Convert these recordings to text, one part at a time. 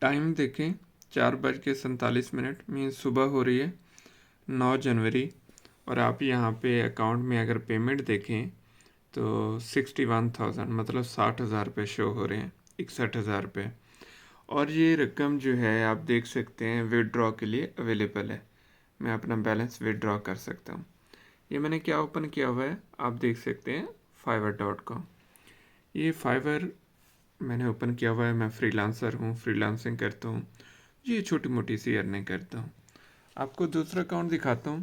Time دیکھیں 4:47 means صبح ہو رہی ہے 9 جنوری، اور آپ یہاں پہ اکاؤنٹ میں اگر پیمنٹ دیکھیں تو 61,000 مطلب 60,000 روپے شو ہو رہے ہیں، 61,000 روپے، اور یہ رقم جو ہے آپ دیکھ سکتے ہیں وڈرا کے لیے اویلیبل ہے۔ میں اپنا بیلنس وڈرا کر سکتا ہوں۔ یہ میں نے کیا اوپن کیا ہوا ہے آپ دیکھ سکتے ہیں fiverr.com۔ یہ فائیور میں نے اوپن کیا ہوا ہے، میں فری لانسر ہوں، فری لانسنگ کرتا ہوں، یہ چھوٹی موٹی سی ارننگ کرتا ہوں۔ آپ کو دوسرا اکاؤنٹ دکھاتا ہوں،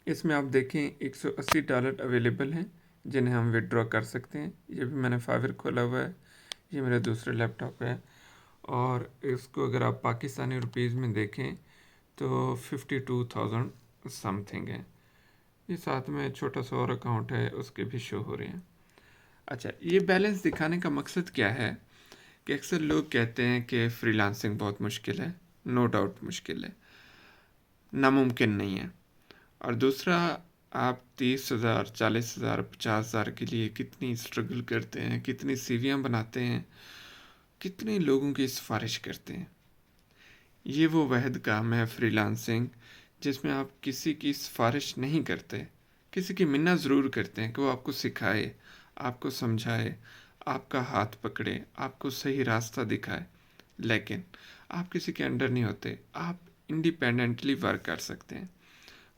اس میں آپ دیکھیں $180 اویلیبل ہیں جنہیں ہم وڈرا کر سکتے ہیں۔ یہ بھی میں نے فائیور کھولا ہوا ہے، یہ میرے دوسرے لیپ ٹاپ ہے، اور اس کو اگر آپ پاکستانی روپیز میں دیکھیں تو 52,000 سم تھنگ ہے۔ یہ ساتھ میں چھوٹا سا اور اکاؤنٹ ہے، اس کے بھی شو ہو رہے ہیں۔ اچھا، یہ بیلنس دکھانے کا مقصد کیا ہے کہ اکثر لوگ کہتے ہیں کہ فری لانسنگ بہت مشکل ہے، نو ڈاؤٹ مشکل ہے، ناممکن نہیں ہے، اور دوسرا آپ 30,000 40,000 50,000 کے لیے کتنی اسٹرگل کرتے ہیں، کتنی سیویاں بناتے ہیں، کتنے لوگوں کی سفارش کرتے ہیں۔ یہ وہ واحد کام ہے فری لانسنگ جس میں آپ کسی کی سفارش نہیں کرتے، کسی کی منت ضرور کرتے ہیں کہ وہ آپ کو سکھائے، آپ کو سمجھائے، آپ کا ہاتھ پکڑے، آپ کو صحیح راستہ دکھائے، لیکن آپ کسی کے انڈر نہیں ہوتے، آپ انڈیپینڈنٹلی ورک کر سکتے ہیں،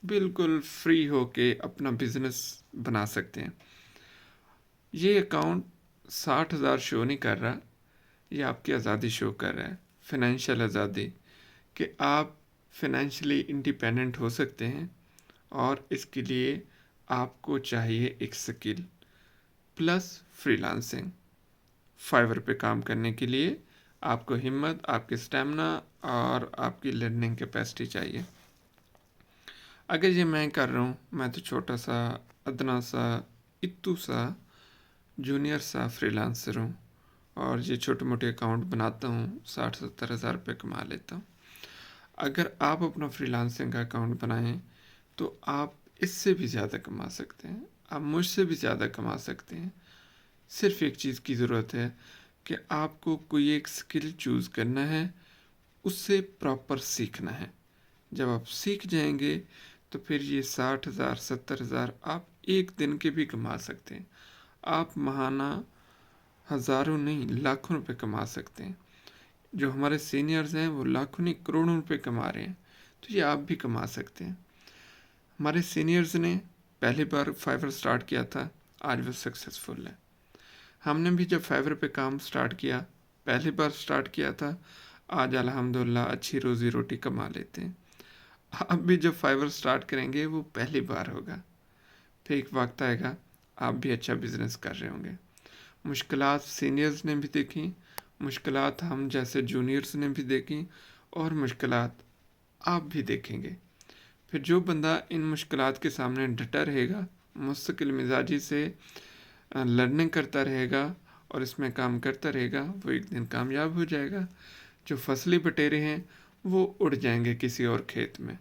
بالکل فری ہو کے اپنا بزنس بنا سکتے ہیں۔ یہ اکاؤنٹ 60,000 شو نہیں کر رہا، یہ آپ کی آزادی شو کر رہا ہے، فائنینشیل آزادی، کہ آپ فائنینشلی انڈیپینڈنٹ ہو سکتے ہیں، اور اس کے لیے آپ کو چاہیے ایک سکل پلس فری لانسنگ۔ فائیور پہ کام کرنے کے لیے آپ کو ہمت، آپ کی اسٹیمنا اور آپ کی لرننگ کیپیسٹی چاہیے۔ اگر یہ میں کر رہا ہوں، میں تو چھوٹا سا ادنا سا اتو سا جونیئر سا فری لانسر ہوں، اور یہ چھوٹے موٹے اکاؤنٹ بناتا ہوں، 60-70 ہزار روپے کما لیتا ہوں۔ اگر آپ اپنا فری لانسنگ کا اکاؤنٹ بنائیں تو آپ اس سے بھی زیادہ کما سکتے ہیں، آپ مجھ سے بھی زیادہ کما سکتے ہیں۔ صرف ایک چیز کی ضرورت ہے کہ آپ کو کوئی ایک سکل چوز کرنا ہے، اس سے پراپر سیکھنا ہے۔ جب آپ سیکھ جائیں گے تو پھر یہ 60,000 70,000 آپ ایک دن کے بھی کما سکتے ہیں، آپ ماہانہ ہزاروں نہیں لاکھوں روپے کما سکتے ہیں۔ جو ہمارے سینئرز ہیں وہ لاکھوں نہیں کروڑوں روپے کما رہے ہیں، تو یہ آپ بھی کما سکتے ہیں۔ ہمارے سینئرز نے پہلی بار فائیور سٹارٹ کیا تھا، آج وہ سکسیسفل ہے۔ ہم نے بھی جب فائیور پہ کام سٹارٹ کیا، پہلی بار سٹارٹ کیا تھا، آج الحمدللہ اچھی روزی روٹی کما لیتے ہیں۔ آپ بھی جب فائیور سٹارٹ کریں گے وہ پہلی بار ہوگا، پھر ایک وقت آئے گا آپ بھی اچھا بزنس کر رہے ہوں گے۔ مشکلات سینئرز نے بھی دیکھی، مشکلات ہم جیسے جونیئرز نے بھی دیکھی، اور مشکلات آپ بھی دیکھیں گے۔ پھر جو بندہ ان مشکلات کے سامنے ڈٹا رہے گا، مستقل مزاجی سے لرننگ کرتا رہے گا اور اس میں کام کرتا رہے گا، وہ ایک دن کامیاب ہو جائے گا۔ جو فصلی بٹیرے ہیں وہ اڑ جائیں گے کسی اور کھیت میں۔